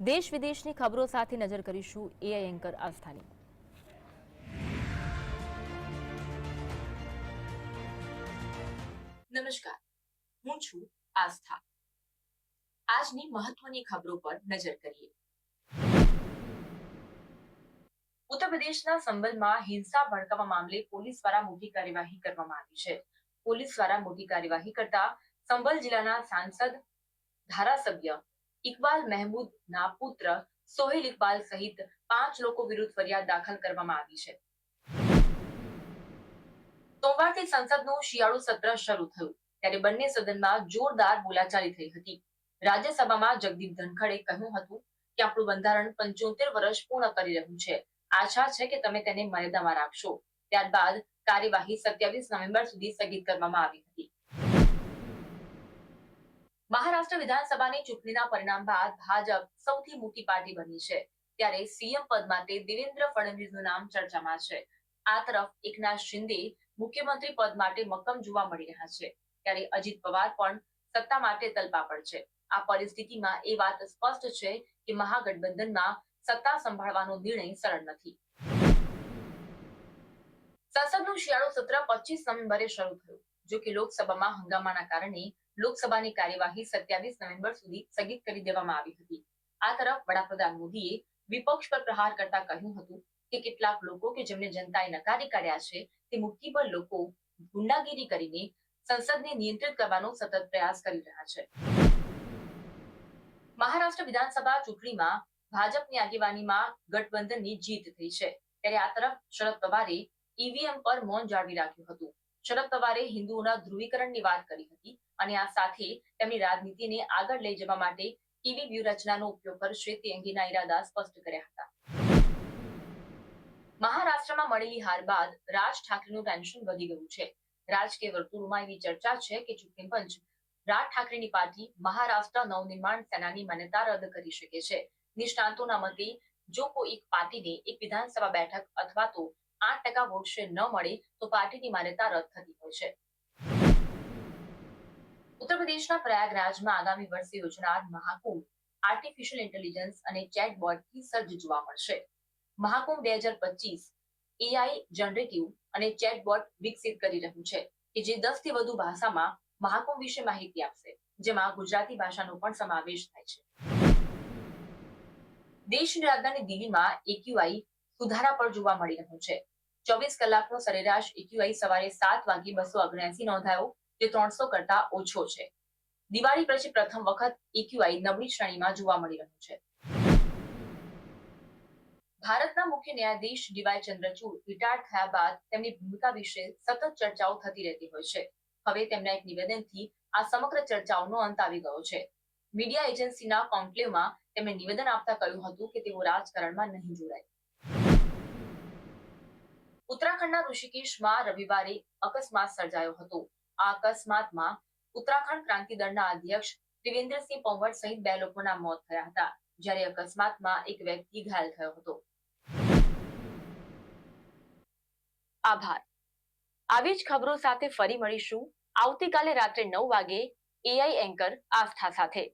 દેશ વિદેશની ખબરો સાથે નજર કરીશું એઆઈ એન્કર આસ્થાની। નમસ્કાર, હું છું આસ્થા। આજની મહત્વની ખબરો પર નજર કરીએ। ઉત્તર પ્રદેશના સંભલમાં હિંસા ભડકાવા મામલે પોલીસ દ્વારા મોટી કાર્યવાહી કરવામાં આવી છે। પોલીસ દ્વારા મોટી કાર્યવાહી કરતા સંભલ જિલ્લાના સાંસદ ધારાસભ્ય ઇકબાલ મહેમૂદના પુત્ર સોહેલ ઇકબાલ સહિત 5 લોકો વિરુદ્ધ ફરિયાદ દાખલ કરવામાં આવી છે। સોમવારથી સંસદનું શિયાળુ સત્ર શરૂ થયું ત્યારે બંને સદનમાં જોરદાર બોલાચાલી થઈ હતી। રાજ્યસભામાં જગદીપ ધનખડે કહ્યું હતું કે આપણું બંધારણ 75 વર્ષ પૂર્ણ કરી રહ્યું છે। આશા છે કે તમે તેને મર્યાદામાં રાખશો। ત્યારબાદ કાર્યવાહી 27 નવેમ્બર સુધી સ્થગિત કરવામાં આવી હતી। મહારાષ્ટ્ર વિધાનસભાની ચૂંટણીના પરિણામ બાદ ભાજપ સૌથી મોટી પાર્ટી બની છે। ત્યારે સીએમ પદ માટે દેવેન્દ્ર ફડણવીસનું નામ ચર્ચામાં છે। આ તરફ એકનાથ શિંદે મુખ્યમંત્રી પદ માટે મક્કમ જોવા મળી રહ્યા છે, ત્યારે અજીત પવાર પણ સત્તા માટે તલપાપડ છે। આ પરિસ્થિતિમાં એ વાત સ્પષ્ટ છે કે મહાગઠબંધનમાં સત્તા સંભાળવાનો નિર્ણય સરળ નથી। સંસદનું શિયાળુ સત્ર 25 નવેમ્બરે શરૂ થયું। જો કે લોકસભામાં હંગામાના કારણે લોકસભાની કાર્યવાહી 27 નવેમ્બર સુધી સ્થગિત કરી દેવામાં આવી હતી। આ તરફ વડાપ્રધાન મોદીએ વિપક્ષ પર પ્રહાર કરતા કહ્યું હતું કે કેટલાક લોકો કે જેમને જનતાએ નકારી કાઢ્યા છે તે મુઠ્ઠીભર લોકો ગુંડાગીરી કરીને સંસદને નિયંત્રિત કરવાનો સતત પ્રયાસ કરી રહ્યા છે। મહારાષ્ટ્ર વિધાનસભા ચૂંટણીમાં ભાજપની આગેવાનીમાં ગઠબંધનની જીત થઈ છે, ત્યારે આ તરફ શરદ પવારે ઈવીએમ પર મૌન જાળવી રાખ્યું હતું। શરદ પવારે હિન્દુઓના ધ્રુવીકરણની વાત કરી હતી અને આ સાથે તેમની રાજનીતિને આગળ લઈ જવા માટે કેવી વ્યૂહરચનાનો ઉપયોગ કરશે તે અંગેના ઈરાદા સ્પષ્ટ કર્યા હતા। મહારાષ્ટ્રમાં મળેલી હાર બાદ રાજ ઠાકરેનું ટેન્શન વધી ગયું છે। રાજકીય વર્તુળોમાં એવી ચર્ચા છે કે ચૂંટણી પંચ રાજ ઠાકરેની પાર્ટી મહારાષ્ટ્ર નવનિર્માણ સેનાની માન્યતા રદ કરી શકે છે। નિષ્ણાંતોના મતે જો કોઈ એક પાર્ટીને એક વિધાનસભા બેઠક અથવા તો 8% વોટ શેર ન મળે તો પાર્ટીની માન્યતા રદ થતી હોય છે। ઉત્તર પ્રદેશના પ્રયાગરાજમાં આગામી વર્ષે યોજનાર મહાકુંભ આર્ટિફિશિયલ ઇન્ટેલિજન્સ અને ચેટબોટથી સજ્જ જોવા મળશે। મહાકુંભ 2025 એઆઈ જનરેટિવ અને ચેટબોટ વિકસિત કરી રહ્યું છે કે જે 10 થી વધુ ભાષામાં મહાકુંભ વિશે માહિતી આપશે, જેમાં ગુજરાતી ભાષાનો પણ સમાવેશ થાય છે। દેશની રાજધાની દિલ્હીમાં એક્યુઆઈ સુધારા પર જોવા મળી રહ્યું છે। 24 કલાકનો સરેરાશ એક્યુઆઈ સવારે 7 વાગે 279 નોંધાયો, જે 300 કરતા ઓછો છે। દિવાળી પછી પ્રથમ વખત એક્યુઆઈ નબળી શ્રેણીમાં જોવા મળી રહ્યું છે। ભારતના મુખ્ય ન્યાયાધીશ ડીવાય ચંદ્રચૂડ રિટાયર થયા બાદ તેમની ભૂમિકા વિશે સતત ચર્ચાઓ થતી રહેતી હોય છે। હવે તેમના એક નિવેદનથી આ સમગ્ર ચર્ચાઓનો અંત આવી ગયો છે। મીડિયા એજન્સીના કોન્ક્લેવમાં તેમણે નિવેદન આપતા કહ્યું હતું કે તેઓ રાજકારણમાં નહીં જોડાય। ઉત્તરાખંડના ઋષિકેશમાં રવિવારે અકસ્માત સર્જાયો હતો। આ અકસ્માતમાં ઉત્તરાખંડ ક્રાંતિ દળના અધ્યક્ષ ત્રિવેન્દ્રસિંહ પંવર સહિત 2 લોકોના મોત થયા હતા, જ્યારે અકસ્માતમાં એક વ્યક્તિ ઘાયલ થયો હતો। આભાર। આવી જ ખબરો સાથે ફરી મળીશું આવતીકાલે રાત્રે 9 વાગે એઆઈ એન્કર આસ્થા સાથે।